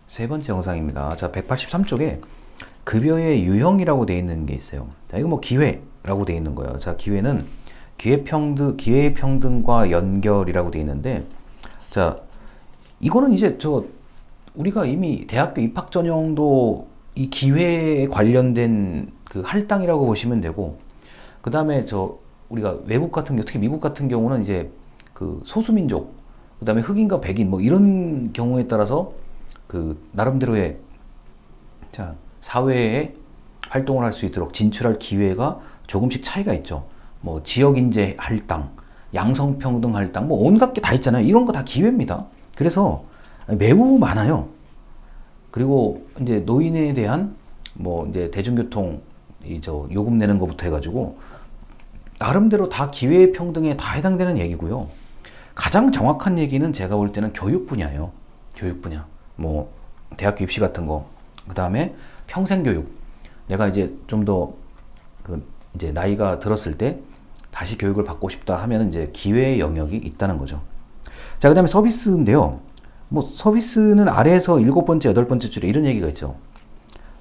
세 번째 영상입니다. 자, 183쪽에 급여의 유형이라고 되어 있는 게 있어요. 자, 이거 뭐 기회라고 되어 있는 거예요. 자, 기회는 기회의 평등과 연결이라고 되어 있는데, 자, 이거는 이제 우리가 이미 대학교 입학 전형도 이 기회에 관련된 그 할당이라고 보시면 되고, 그 다음에 우리가 외국 같은 경우, 특히 미국 같은 경우는 이제 그 소수민족, 그 다음에 흑인과 백인 뭐 이런 경우에 따라서 그 나름대로의 사회에 활동을 할 수 있도록 진출할 기회가 조금씩 차이가 있죠. 뭐 지역인재 할당, 양성평등 할당, 뭐 온갖 게 다 있잖아요. 이런 거 다 기회입니다. 그래서 매우 많아요. 그리고 이제 노인에 대한 뭐 이제 대중교통 요금 내는 것부터 해가지고 나름대로 다 기회 평등에 다 해당되는 얘기고요. 가장 정확한 얘기는 제가 볼 때는 교육 분야예요. 교육 분야. 뭐 대학교 입시 같은 거. 그 다음에 평생 교육. 내가 이제 좀 더 이제 나이가 들었을 때 다시 교육을 받고 싶다 하면 이제 기회의 영역이 있다는 거죠. 자, 그 다음에 서비스인데요. 뭐 서비스는 아래에서 7번째, 8번째 줄에 이런 얘기가 있죠.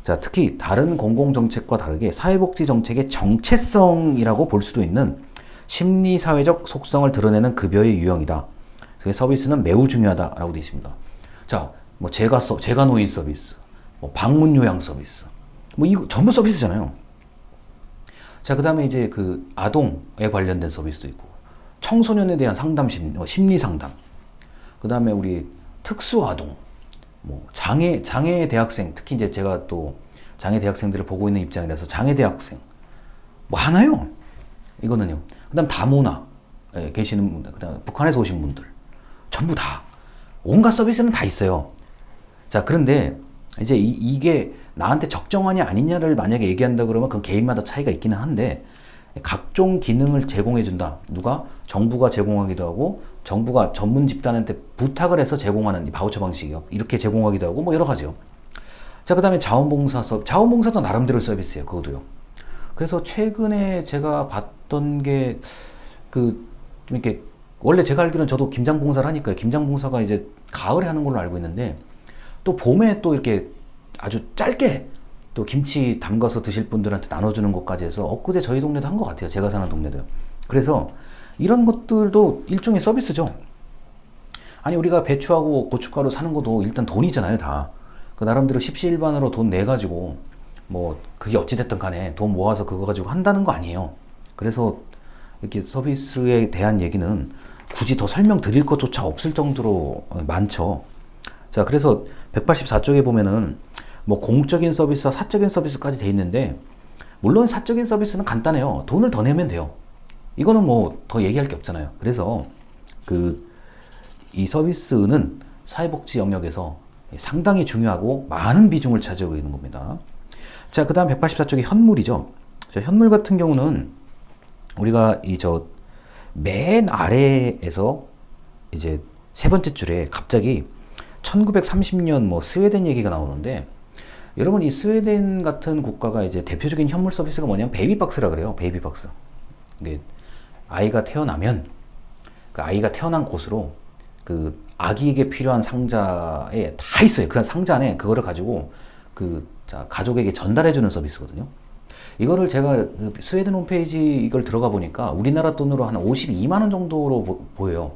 자, 특히 다른 공공정책과 다르게 사회복지 정책의 정체성이라고 볼 수도 있는 심리사회적 속성을 드러내는 급여의 유형이다. 그래서 서비스는 매우 중요하다라고 되어 있습니다. 자, 뭐 재가 노인 서비스, 뭐 방문 요양 서비스, 뭐 이거 전부 서비스잖아요. 자, 그 다음에 이제 그 아동에 관련된 서비스도 있고, 청소년에 대한 심리 상담, 그 다음에 우리 특수아동, 뭐 장애 대학생, 특히 이제 제가 또 장애 대학생들을 보고 있는 입장이라서 장애 대학생 뭐 하나요? 이거는요. 그다음 다문화 계시는 분들, 그다음 북한에서 오신 분들 전부 다 온갖 서비스는 다 있어요. 자, 그런데 이제 이게 나한테 적정하냐 아니냐를 만약에 얘기한다 그러면 그건 개인마다 차이가 있기는 한데, 각종 기능을 제공해준다. 누가? 정부가 제공하기도 하고, 정부가 전문 집단한테 부탁을 해서 제공하는 이 바우처 방식이요. 이렇게 제공하기도 하고, 뭐 여러 가지요. 자, 그 다음에 자원봉사도 나름대로 서비스예요. 그것도요. 그래서 최근에 제가 봤던 게, 좀 이렇게, 원래 제가 알기로는 저도 김장봉사를 하니까요. 김장봉사가 이제 가을에 하는 걸로 알고 있는데, 또 봄에 또 이렇게 아주 짧게 또 김치 담가서 드실 분들한테 나눠주는 것까지 해서 엊그제 저희 동네도 한 것 같아요. 제가 사는 동네도요. 그래서 이런 것들도 일종의 서비스죠. 아니, 우리가 배추하고 고춧가루 사는 것도 일단 돈이잖아요, 다. 그 나름대로 십시일반으로 돈 내가지고 뭐 그게 어찌됐든 간에 돈 모아서 그거 가지고 한다는 거 아니에요. 그래서 이렇게 서비스에 대한 얘기는 굳이 더 설명드릴 것조차 없을 정도로 많죠. 자, 그래서 184쪽에 보면은 뭐 공적인 서비스와 사적인 서비스까지 돼 있는데, 물론 사적인 서비스는 간단해요. 돈을 더 내면 돼요. 이거는 뭐 더 얘기할 게 없잖아요. 그래서 이 서비스는 사회복지 영역에서 상당히 중요하고 많은 비중을 차지하고 있는 겁니다. 자, 그 다음 184쪽이 현물이죠. 자, 현물 같은 경우는 우리가 맨 아래에서 이제 세 번째 줄에 갑자기 1930년 뭐 스웨덴 얘기가 나오는데, 여러분 이 스웨덴 같은 국가가 이제 대표적인 현물 서비스가 뭐냐면 베이비박스라 그래요. 베이비박스. 이게 아이가 태어나면 그 아이가 태어난 곳으로 그 아기에게 필요한 상자에 다 있어요. 그 상자 안에 그거를 가지고 가족에게 전달해주는 서비스거든요. 이거를 제가 스웨덴 홈페이지 이걸 들어가 보니까 우리나라 돈으로 한 52만 원 정도로 보여요.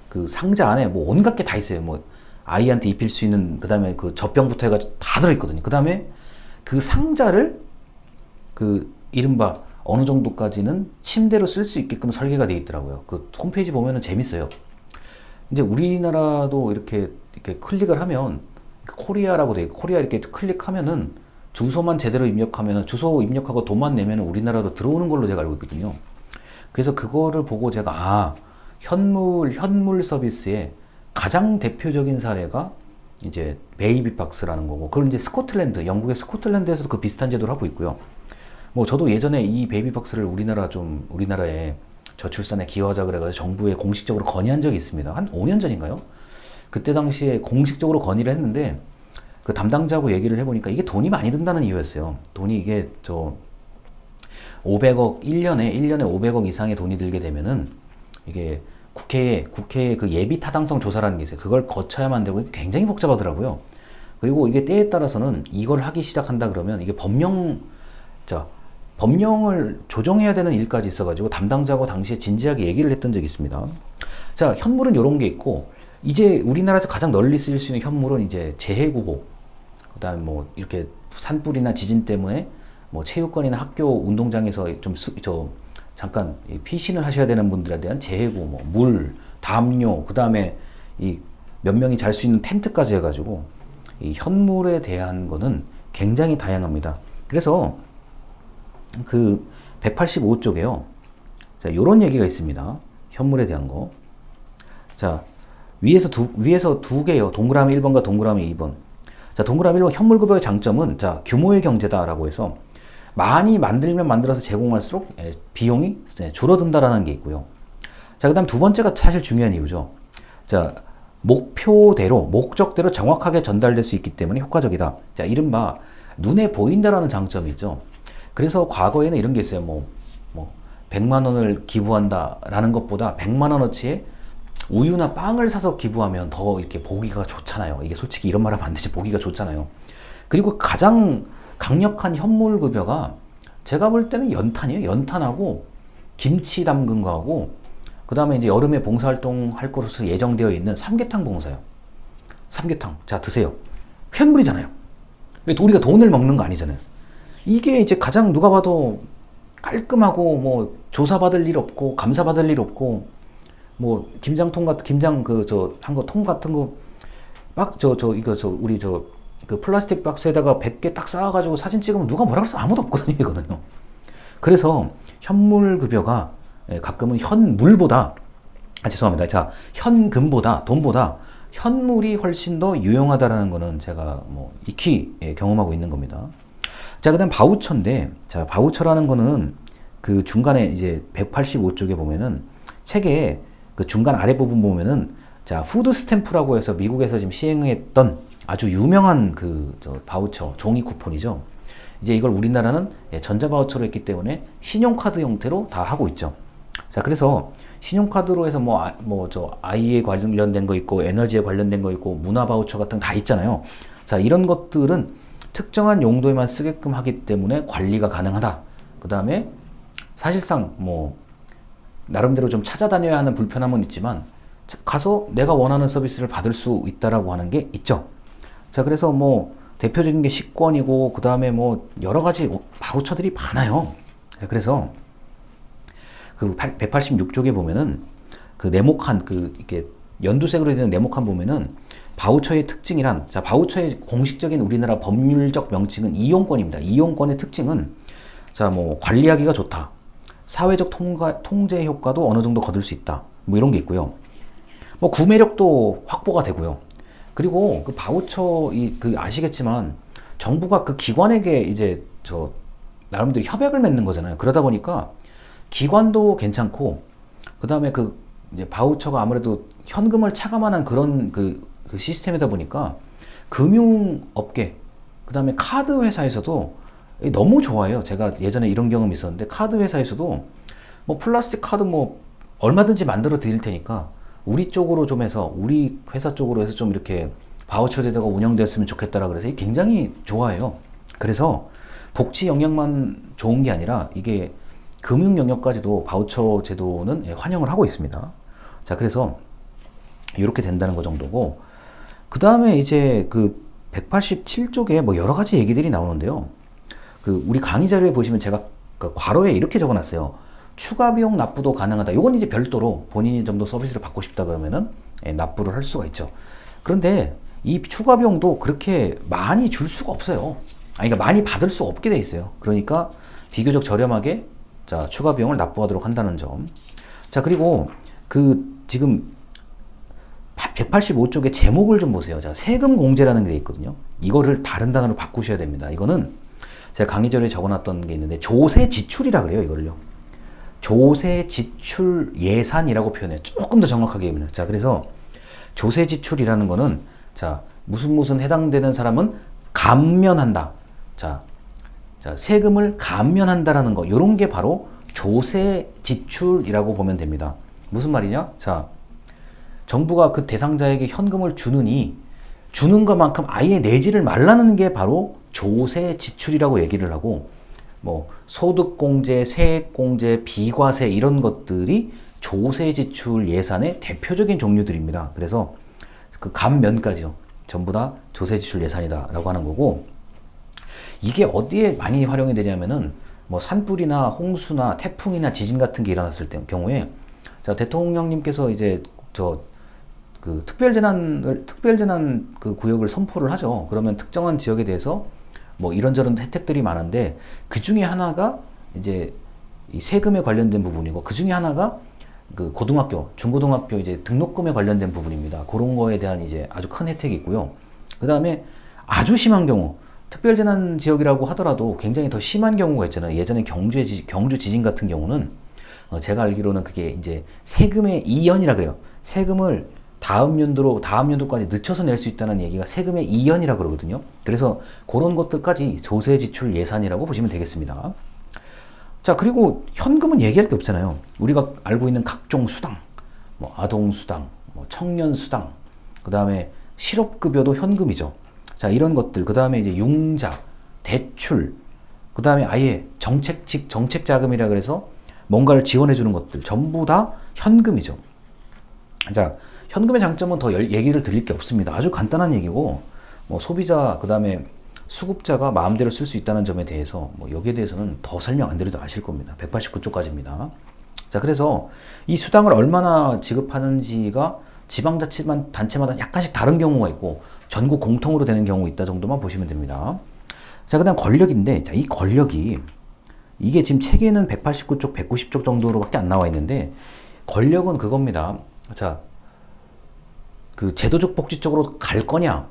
그 상자 안에 뭐 온갖 게 다 있어요. 뭐 아이한테 입힐 수 있는, 그 다음에 그 젖병부터 해가지고 다 들어있거든요. 그 다음에 그 상자를 이른바 어느 정도까지는 침대로 쓸 수 있게끔 설계가 되어 있더라고요. 그 홈페이지 보면은 재밌어요. 이제 우리나라도 이렇게 클릭을 하면 코리아라고 돼 있고, 코리아 이렇게 클릭하면은 주소만 제대로 입력하면은, 주소 입력하고 돈만 내면은 우리나라도 들어오는 걸로 제가 알고 있거든요. 그래서 그거를 보고 제가 현물 서비스에 가장 대표적인 사례가 이제 베이비박스라는 거고, 그걸 이제 영국의 스코틀랜드에서도 그 비슷한 제도를 하고 있고요. 뭐 저도 예전에 이 베이비박스를 우리나라에 저출산에 기여하자 그래가지고 정부에 공식적으로 건의한 적이 있습니다. 한 5년 전인가요? 그때 당시에 공식적으로 건의를 했는데, 그 담당자하고 얘기를 해보니까 이게 돈이 많이 든다는 이유였어요. 돈이 이게 500억, 1년에 500억 이상의 돈이 들게 되면은 이게 국회에 그 예비 타당성 조사라는 게 있어요. 그걸 거쳐야만 되고 굉장히 복잡하더라고요. 그리고 이게 때에 따라서는 이걸 하기 시작한다 그러면 이게 자, 법령을 조정해야 되는 일까지 있어가지고 담당자하고 당시에 진지하게 얘기를 했던 적이 있습니다. 자, 현물은 이런 게 있고, 이제 우리나라에서 가장 널리 쓰일 수 있는 현물은 이제 재해구호, 그 다음에 뭐 이렇게 산불이나 지진 때문에 뭐 체육관이나 학교 운동장에서 잠깐 피신을 하셔야 되는 분들에 대한 재해구, 뭐 물, 담요, 그 다음에 이 몇 명이 잘 수 있는 텐트까지 해가지고 이 현물에 대한 거는 굉장히 다양합니다. 그래서 그 185쪽에요. 자, 요런 얘기가 있습니다. 현물에 대한 거. 자, 위에서 두 개요. 동그라미 1번과 동그라미 2번. 자, 동그라미 1번 현물급여의 장점은 자, 규모의 경제다라고 해서 많이 만들면 만들어서 제공할수록 비용이 줄어든다라는 게 있고요. 자, 그다음 두 번째가 사실 중요한 이유죠. 자, 목적대로 정확하게 전달될 수 있기 때문에 효과적이다. 자, 이른바 눈에 보인다라는 장점이 있죠. 그래서 과거에는 이런 게 있어요. 뭐 100만 원을 기부한다라는 것보다 100만 원어치의 우유나 빵을 사서 기부하면 더 이렇게 보기가 좋잖아요. 이게 솔직히 이런 말 하면 안 되지. 보기가 좋잖아요. 그리고 가장 강력한 현물급여가 제가 볼 때는 연탄이에요. 연탄하고 김치 담근 거하고 그 다음에 이제 여름에 봉사활동 할 것으로 예정되어 있는 삼계탕 봉사요. 삼계탕. 자, 드세요. 현물이잖아요. 우리가 돈을 먹는 거 아니잖아요. 이게 이제 가장 누가 봐도 깔끔하고 뭐 조사받을 일 없고 감사받을 일 없고 뭐 김장통 같은 김장 한 거 통 같은 거 막 우리 그 플라스틱 박스에다가 100개 딱 쌓아가지고 사진 찍으면 누가 뭐라 그래서 아무도 없거든요, 이거는요. 그래서 현물급여가 가끔은 죄송합니다. 자, 현금보다 돈보다 현물이 훨씬 더 유용하다라는 거는 제가 뭐 익히 경험하고 있는 겁니다. 자, 그다음 바우처인데, 자, 바우처라는 거는 그 중간에 이제 185쪽에 보면은 책에 그 중간 아래 부분 보면은 자, 푸드 스탬프라고 해서 미국에서 지금 시행했던 아주 유명한 바우처 종이 쿠폰이죠. 이제 이걸 우리나라는 전자 바우처로 했기 때문에 신용카드 형태로 다 하고 있죠. 자, 그래서 신용카드로 해서 아이에 관련된 거 있고 에너지에 관련된 거 있고 문화 바우처 같은 거 다 있잖아요. 자, 이런 것들은 특정한 용도에만 쓰게끔 하기 때문에 관리가 가능하다. 그 다음에 사실상 뭐 나름대로 좀 찾아다녀야 하는 불편함은 있지만 가서 내가 원하는 서비스를 받을 수 있다라고 하는 게 있죠. 자, 그래서 뭐 대표적인 게 식권이고 그 다음에 뭐 여러 가지 바우처들이 많아요. 그래서 그 186쪽에 보면은 그 네모칸 이렇게 연두색으로 되는 네모칸 보면은 바우처의 특징이란, 자, 바우처의 공식적인 우리나라 법률적 명칭은 이용권입니다. 이용권의 특징은 자, 뭐 관리하기가 좋다. 사회적 통제 효과도 어느 정도 거둘 수 있다. 뭐 이런 게 있고요. 뭐 구매력도 확보가 되고요. 그리고 그 바우처 아시겠지만 정부가 그 기관에게 이제 나름대로 협약을 맺는 거잖아요. 그러다 보니까 기관도 괜찮고 그다음에 이제 바우처가 아무래도 현금을 차감하는 그런 그 시스템이다 보니까 금융업계 그다음에 카드 회사에서도 너무 좋아해요. 제가 예전에 이런 경험이 있었는데 카드 회사에서도 뭐 플라스틱 카드 뭐 얼마든지 만들어 드릴 테니까 우리 쪽으로 좀 해서 우리 회사 쪽으로 해서 좀 이렇게 바우처 제도가 운영됐으면 좋겠다라 그래서 굉장히 좋아해요. 그래서 복지 영역만 좋은 게 아니라 이게 금융 영역까지도 바우처 제도는 환영을 하고 있습니다. 자, 그래서 이렇게 된다는 거 정도고 그 다음에 이제 그 187쪽에 뭐 여러 가지 얘기들이 나오는데요. 우리 강의 자료에 보시면 제가 괄호에 이렇게 적어놨어요. 추가 비용 납부도 가능하다. 이건 이제 별도로 본인이 좀 더 서비스를 받고 싶다 그러면은 납부를 할 수가 있죠. 그런데 이 추가 비용도 그렇게 많이 줄 수가 없어요. 그러니까 많이 받을 수 없게 돼 있어요. 그러니까 비교적 저렴하게 자, 추가 비용을 납부하도록 한다는 점. 자, 그리고 지금 185쪽의 제목을 좀 보세요. 자, 세금 공제라는 게 있거든요. 이거를 다른 단어로 바꾸셔야 됩니다. 이거는 제가 강의절에 적어놨던 게 있는데 조세 지출이라 그래요. 이걸요. 조세 지출 예산이라고 표현해요. 조금 더 정확하게 얘기해요. 자, 그래서 조세 지출이라는 거는 자, 무슨 해당되는 사람은 감면한다. 자, 세금을 감면한다라는 거. 요런 게 바로 조세 지출이라고 보면 됩니다. 무슨 말이냐? 자, 정부가 그 대상자에게 현금을 주느니 주는 것만큼 아예 내지를 말라는 게 바로 조세 지출이라고 얘기를 하고, 뭐 소득공제, 세액공제, 비과세 이런 것들이 조세 지출 예산의 대표적인 종류들입니다. 그래서 그 감면까지요. 전부 다 조세 지출 예산이다 라고 하는 거고, 이게 어디에 많이 활용이 되냐면은 뭐 산불이나 홍수나 태풍이나 지진 같은 게 일어났을 때 경우에, 자, 대통령님께서 이제 그 특별재난 그 구역을 선포를 하죠. 그러면 특정한 지역에 대해서 뭐 이런저런 혜택들이 많은데, 그 중에 하나가 이제 이 세금에 관련된 부분이고, 그 중에 하나가 그 고등학교, 중고등학교 이제 등록금에 관련된 부분입니다. 그런 거에 대한 이제 아주 큰 혜택이 있고요. 그 다음에 아주 심한 경우, 특별재난 지역이라고 하더라도 굉장히 더 심한 경우가 있잖아요. 예전에 경주 지진 같은 경우는 제가 알기로는 그게 이제 세금의 이연이라 그래요. 세금을 다음 연도까지 늦춰서 낼 수 있다는 얘기가 세금의 이연이라 그러거든요. 그래서 그런 것들까지 조세 지출 예산이라고 보시면 되겠습니다. 자, 그리고 현금은 얘기할 게 없잖아요. 우리가 알고 있는 각종 수당, 뭐 아동수당, 뭐 청년수당, 그 다음에 실업급여도 현금이죠. 자, 이런 것들, 그 다음에 이제 융자, 대출, 그 다음에 아예 정책자금이라 그래서 뭔가를 지원해주는 것들, 전부 다 현금이죠. 자, 현금의 장점은 더 얘기를 드릴 게 없습니다. 아주 간단한 얘기고, 뭐 소비자, 그 다음에 수급자가 마음대로 쓸 수 있다는 점에 대해서 뭐 여기에 대해서는 더 설명 안 드려도 아실 겁니다. 189쪽까지입니다. 자, 그래서 이 수당을 얼마나 지급하는지가 지방자치단체마다 약간씩 다른 경우가 있고, 전국 공통으로 되는 경우 있다 정도만 보시면 됩니다. 자, 그 다음 권력인데, 자, 이 권력이, 이게 지금 책에는 189쪽, 190쪽 정도로밖에 안 나와 있는데, 권력은 그겁니다. 자, 그 제도적 복지 쪽으로 갈 거냐,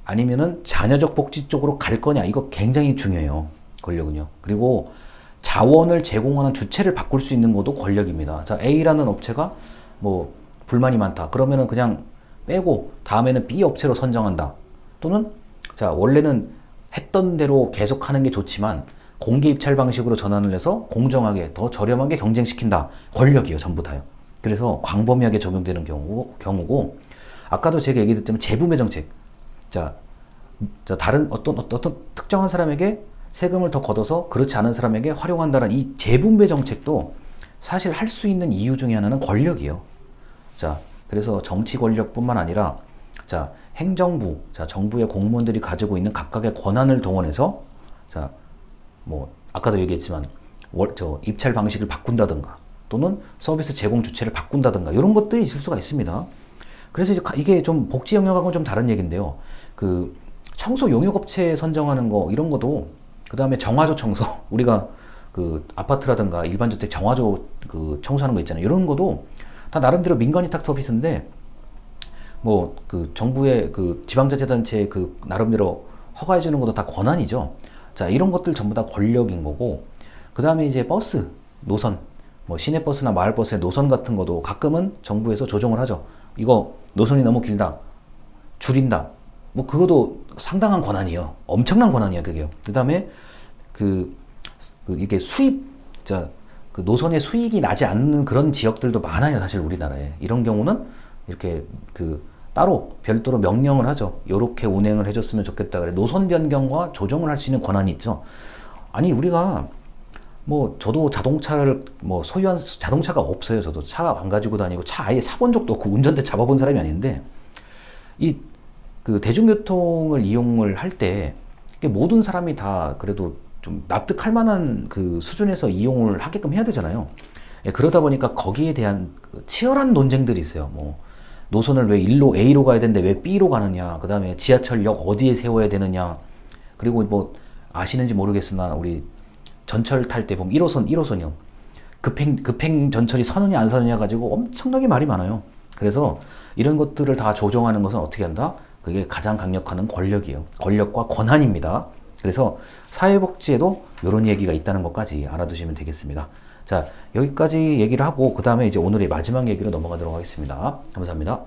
아니면은 자녀적 복지 쪽으로 갈 거냐, 이거 굉장히 중요해요. 권력은요. 그리고 자원을 제공하는 주체를 바꿀 수 있는 것도 권력입니다. 자, A라는 업체가 뭐 불만이 많다. 그러면은 그냥 빼고 다음에는 B 업체로 선정한다. 또는 자, 원래는 했던 대로 계속 하는 게 좋지만 공개 입찰 방식으로 전환을 해서 공정하게 더 저렴하게 경쟁시킨다. 권력이에요. 전부 다요. 그래서 광범위하게 적용되는 경우고, 아까도 제가 얘기했지만 재분배 정책. 자, 다른 어떤 특정한 사람에게 세금을 더 걷어서 그렇지 않은 사람에게 활용한다는 이 재분배 정책도 사실 할 수 있는 이유 중에 하나는 권력이에요. 자, 그래서 정치 권력뿐만 아니라, 자, 행정부, 자, 정부의 공무원들이 가지고 있는 각각의 권한을 동원해서, 자, 뭐 아까도 얘기했지만 입찰 방식을 바꾼다든가, 또는 서비스 제공 주체를 바꾼다든가, 이런 것들이 있을 수가 있습니다. 그래서 이게 좀 복지 영역하고는 좀 다른 얘기인데요. 그 청소 용역업체 선정하는 거, 이런 것도, 그 다음에 정화조 청소, 우리가 그 아파트라든가 일반주택 정화조 그 청소하는 거 있잖아요. 이런 것도 다 나름대로 민간위탁 서비스인데, 뭐 그 정부의 그 지방자치단체 그 나름대로 허가해주는 것도 다 권한이죠. 자, 이런 것들 전부 다 권력인 거고, 그 다음에 이제 버스 노선, 뭐 시내버스나 마을버스의 노선 같은 것도 가끔은 정부에서 조정을 하죠. 이거 노선이 너무 길다, 줄인다, 뭐 그것도 상당한 권한이에요. 엄청난 권한이에요, 그게요. 그 다음에 이게 자, 그 노선의 수익이 나지 않는 그런 지역들도 많아요, 사실 우리나라에. 이런 경우는 이렇게 따로 별도로 명령을 하죠. 요렇게 운행을 해줬으면 좋겠다. 그래, 노선 변경과 조정을 할 수 있는 권한이 있죠. 아니, 우리가 뭐 저도 자동차를 뭐 소유한 자동차가 없어요. 저도 차 안 가지고 다니고 차 아예 사본 적도 없고 운전대 잡아본 사람이 아닌데, 그 대중교통을 이용을 할 때 모든 사람이 다 그래도 좀 납득할 만한 그 수준에서 이용을 하게끔 해야 되잖아요. 예, 그러다 보니까 거기에 대한 치열한 논쟁들이 있어요. 뭐 노선을 왜 A로 가야 되는데 왜 B로 가느냐, 그 다음에 지하철역 어디에 세워야 되느냐, 그리고 뭐 아시는지 모르겠으나 우리 전철 탈 때 보면 1호선이요. 급행 전철이 서느냐 안 서느냐 가지고 엄청나게 말이 많아요. 그래서 이런 것들을 다 조정하는 것은 어떻게 한다? 그게 가장 강력한 권력이에요. 권력과 권한입니다. 그래서 사회복지에도 이런 얘기가 있다는 것까지 알아두시면 되겠습니다. 자, 여기까지 얘기를 하고 그 다음에 이제 오늘의 마지막 얘기로 넘어가도록 하겠습니다. 감사합니다.